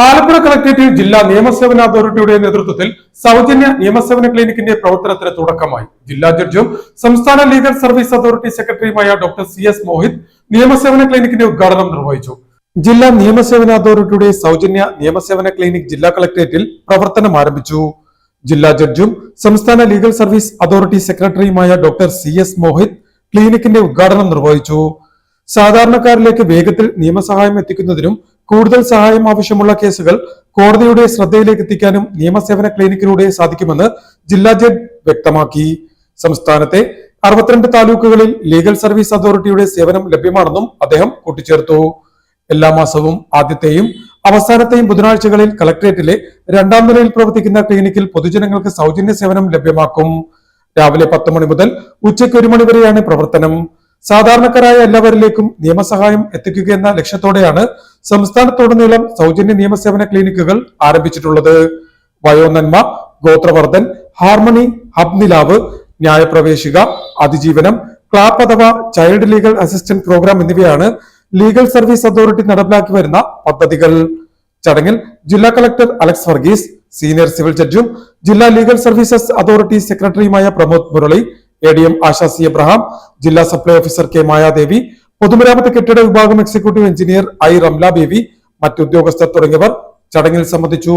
ആലപ്പുഴ കളക്ടറേറ്റിൽ ജില്ലാ നിയമസേവന അതോറിറ്റിയുടെ നേതൃത്വത്തിൽ സൗജന്യ നിയമസേവന ക്ലിനിക്കിന്റെ പ്രവർത്തനത്തിന് തുടക്കമായി. ജില്ലാ ജഡ്ജും സംസ്ഥാന ലീഗൽ സർവീസ് അതോറിറ്റി സെക്രട്ടറിയുമായ ഡോക്ടർ CS മോഹിത് നിയമസേവന ക്ലിനിക്കിന്റെ ഉദ്ഘാടനം നിർവഹിച്ചു. ജില്ലാ നിയമസേവന അതോറിറ്റിയുടെ സൗജന്യ നിയമസേവന ക്ലിനിക് ജില്ലാ കളക്ടറേറ്റിൽ പ്രവർത്തനം ആരംഭിച്ചു. ജില്ലാ ജഡ്ജും സംസ്ഥാന ലീഗൽ സർവീസ് അതോറിറ്റി സെക്രട്ടറിയുമായ ഡോക്ടർ CS മോഹിത് ക്ലിനിക്കിന്റെ ഉദ്ഘാടനം നിർവഹിച്ചു. സാധാരണക്കാരിലേക്ക് വേഗത്തിൽ നിയമസഹായം എത്തിക്കുന്നതിനും കൂടുതൽ സഹായം ആവശ്യമുള്ള കേസുകൾ കോടതിയുടെ ശ്രദ്ധയിലേക്ക് എത്തിക്കാനും നിയമസേവന ക്ലിനിക്കിലൂടെ സാധിക്കുമെന്ന് ജില്ലാ ജഡ്ജ് വ്യക്തമാക്കി. സംസ്ഥാനത്തെ 62 താലൂക്കുകളിൽ ലീഗൽ സർവീസ് അതോറിറ്റിയുടെ സേവനം ലഭ്യമാണെന്നും അദ്ദേഹം കൂട്ടിച്ചേർത്തു. എല്ലാ മാസവും ആദ്യത്തെയും അവസാനത്തെയും ബുധനാഴ്ചകളിൽ കളക്ടറേറ്റിലെ 2ാം നിലയിൽ പ്രവർത്തിക്കുന്ന ക്ലിനിക്കിൽ പൊതുജനങ്ങൾക്ക് സൗജന്യ സേവനം ലഭ്യമാക്കും. രാവിലെ 10 മണി മുതൽ ഉച്ചയ്ക്ക് 1 മണി വരെയാണ് പ്രവർത്തനം. സാധാരണക്കാരായ എല്ലാവരിലേക്കും നിയമസഹായം എത്തിക്കുകയെന്ന ലക്ഷ്യത്തോടെയാണ് സംസ്ഥാനത്തുടനീളം സൗജന്യ നിയമസേവന ക്ലിനിക്കുകൾ ആരംഭിച്ചിട്ടുള്ളത്. വയോനന്മ, ഗോത്രവർദ്ധൻ, ഹാർമണി, ഹബ് നിലാവ്, ന്യായപ്രവേശിക, അതിജീവനം, ക്ലാപ്പ് അഥവാ ചൈൽഡ് ലീഗൽ അസിസ്റ്റന്റ് പ്രോഗ്രാം എന്നിവയാണ് ലീഗൽ സർവീസ് അതോറിറ്റി നടപ്പിലാക്കി വരുന്ന പദ്ധതികൾ. ചടങ്ങിൽ ജില്ലാ collector Alex Varghese, senior civil ജഡ്ജും ജില്ലാ ലീഗൽ സർവീസസ് അതോറിറ്റി സെക്രട്ടറിയുമായ പ്രമോദ് മുരളി, ADM ആശാ C. എബ്രഹാം, ജില്ലാ സപ്ലൈ ഓഫീസർ K. മായാദേവി, പൊതുമരാമത്ത് കെട്ടിട വിഭാഗം executive engineer I. Ramla Baby, മറ്റുദ്യോഗസ്ഥർ തുടങ്ങിയവർ ചടങ്ങിൽ സംബന്ധിച്ചു.